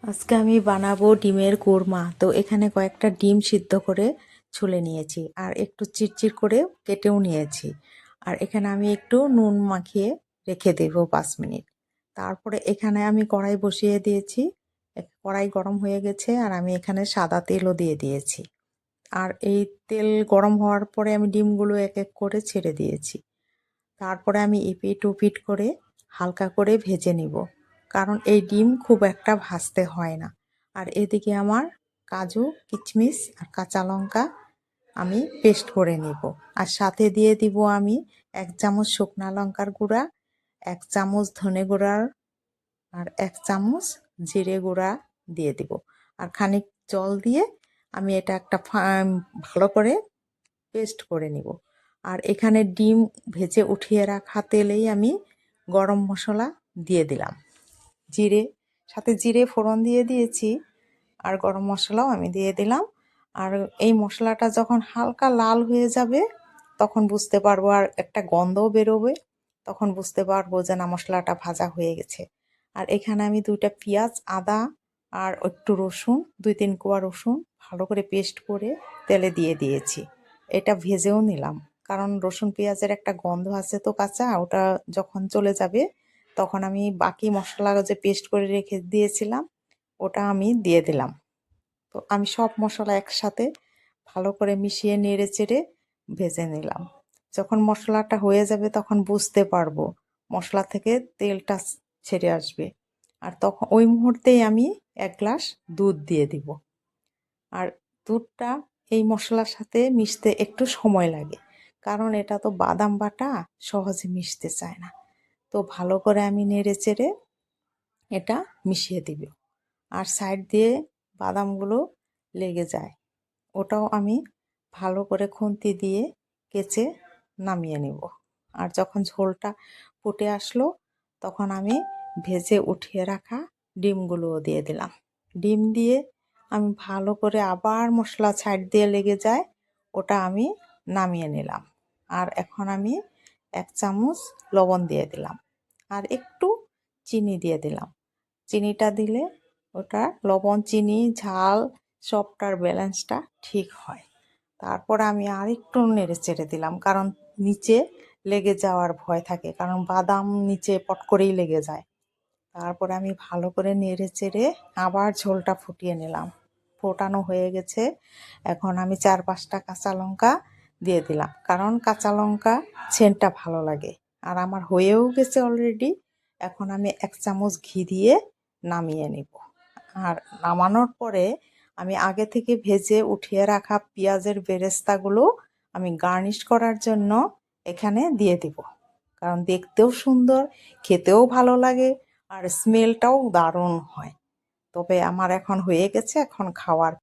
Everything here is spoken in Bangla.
আজকে আমি বানাবো ডিমের কোরমা। তো এখানে কয়েকটা ডিম সিদ্ধ করে ছুলে নিয়েছি আর একটু চিরচির করে কেটেও নিয়েছি। আর এখানে আমি একটু নুন মাখিয়ে রেখে দেবো 5 মিনিট। তারপরে এখানে আমি কড়াই বসিয়ে দিয়েছি। কড়াই গরম হয়ে গেছে আর আমি এখানে সাদা তেলও দিয়ে দিয়েছি। আর এই তেল গরম হওয়ার পরে আমি ডিমগুলো এক এক করে ছেড়ে দিয়েছি। তারপরে আমি এপিট ওপিট করে হালকা করে ভেজে নিব, কারণ এই ডিম খুব একটা ভাজতে হয় না। আর এদিকে আমার কাজু কিশমিশ আর কাঁচা লঙ্কা আমি পেস্ট করে নিব। আর সাথে দিয়ে দিব আমি 1 চামচ শুকনা লঙ্কার গুঁড়া, 1 চামচ ধনে গুঁড়ার আর 1 চামচ জিরে গুঁড়া দিয়ে দিব। আর খানিক জল দিয়ে আমি এটা একটা ভালো করে পেস্ট করে নিব। আর এখানে ডিম ভেজে উঠিয়ে রাখা তেলেই আমি গরম মশলা দিয়ে দিলাম, জিরে সাথে জিরে ফোড়ন দিয়ে দিয়েছি আর গরম মশলাও আমি দিয়ে দিলাম। আর এই মশলাটা যখন হালকা লাল হয়ে যাবে তখন বুঝতে পারবো, আর একটা গন্ধও বেরোবে, তখন বুঝতে পারবো যে না মশলাটা ভাজা হয়ে গেছে। আর এখানে আমি 2টা পেঁয়াজ, আদা আর একটু রসুন, 2-3 কোয়া রসুন ভালো করে পেস্ট করে তেলে দিয়ে দিয়েছি। এটা ভেজেও নিলাম, কারণ রসুন পেঁয়াজের একটা গন্ধ আছে তো কাঁচা, ওটা যখন চলে যাবে তখন আমি বাকি মশলা যে পেস্ট করে রেখে দিয়েছিলাম ওটা আমি দিয়ে দিলাম। তো আমি সব মশলা একসাথে ভালো করে মিশিয়ে নেড়ে চেড়ে ভেজে নিলাম। যখন মশলাটা হয়ে যাবে তখন বুঝতে পারবো মশলা থেকে তেলটা ছেড়ে আসবে। আর তখন ওই মুহূর্তেই আমি 1 গ্লাস দুধ দিয়ে দিব। আর দুধটা এই মশলার সাথে মিশতে একটু সময় লাগে, কারণ এটা তো বাদাম বাটা, সহজে মিশতে চায় না। তো ভালো করে আমি নেড়ে চেড়ে এটা মিশিয়ে দিব। আর সাইড দিয়ে বাদামগুলো লেগে যায়, ওটাও আমি ভালো করে খুন্তি দিয়ে কেচে নামিয়ে নেব। আর যখন ঝোলটা ফুটে আসলো তখন আমি ভেজে উঠিয়ে রাখা ডিমগুলোও দিয়ে দিলাম। ডিম দিয়ে আমি ভালো করে আবার মশলা সাইড দিয়ে লেগে যায়, ওটা আমি নামিয়ে নিলাম। আর এখন আমি 1 চামচ লবণ দিয়ে দিলাম আর একটু চিনি দিয়ে দিলাম। চিনিটা দিলে ওটা লবণ চিনি ঝাল সবটার ব্যালেন্সটা ঠিক হয়। তারপর আমি আরেকটু নেড়ে চেড়ে দিলাম, কারণ নিচে লেগে যাওয়ার ভয় থাকে, কারণ বাদাম নিচে পট করেই লেগে যায়। তারপরে আমি ভালো করে নেড়ে চেড়ে আবার ঝোলটা ফুটিয়ে নিলাম। ফোটানো হয়ে গেছে। এখন আমি 4-5টা কাঁচা লঙ্কা দিয়ে দিলাম, কারণ কাঁচা লঙ্কা সেন্টটা ভালো লাগে। আর আমার হয়েও গেছে অলরেডি। এখন আমি 1 চামচ ঘি দিয়ে নামিয়ে নিব। আর নামানোর পরে আমি আগে থেকে ভেজে উঠিয়ে রাখা পেঁয়াজের বেরেস্তাগুলো আমি গার্নিশ করার জন্য এখানে দিয়ে দিব, কারণ দেখতেও সুন্দর, খেতেও ভালো লাগে আর স্মেলটাও দারুণ হয়। তবে আমার এখন হয়ে গেছে, এখন খাওয়ার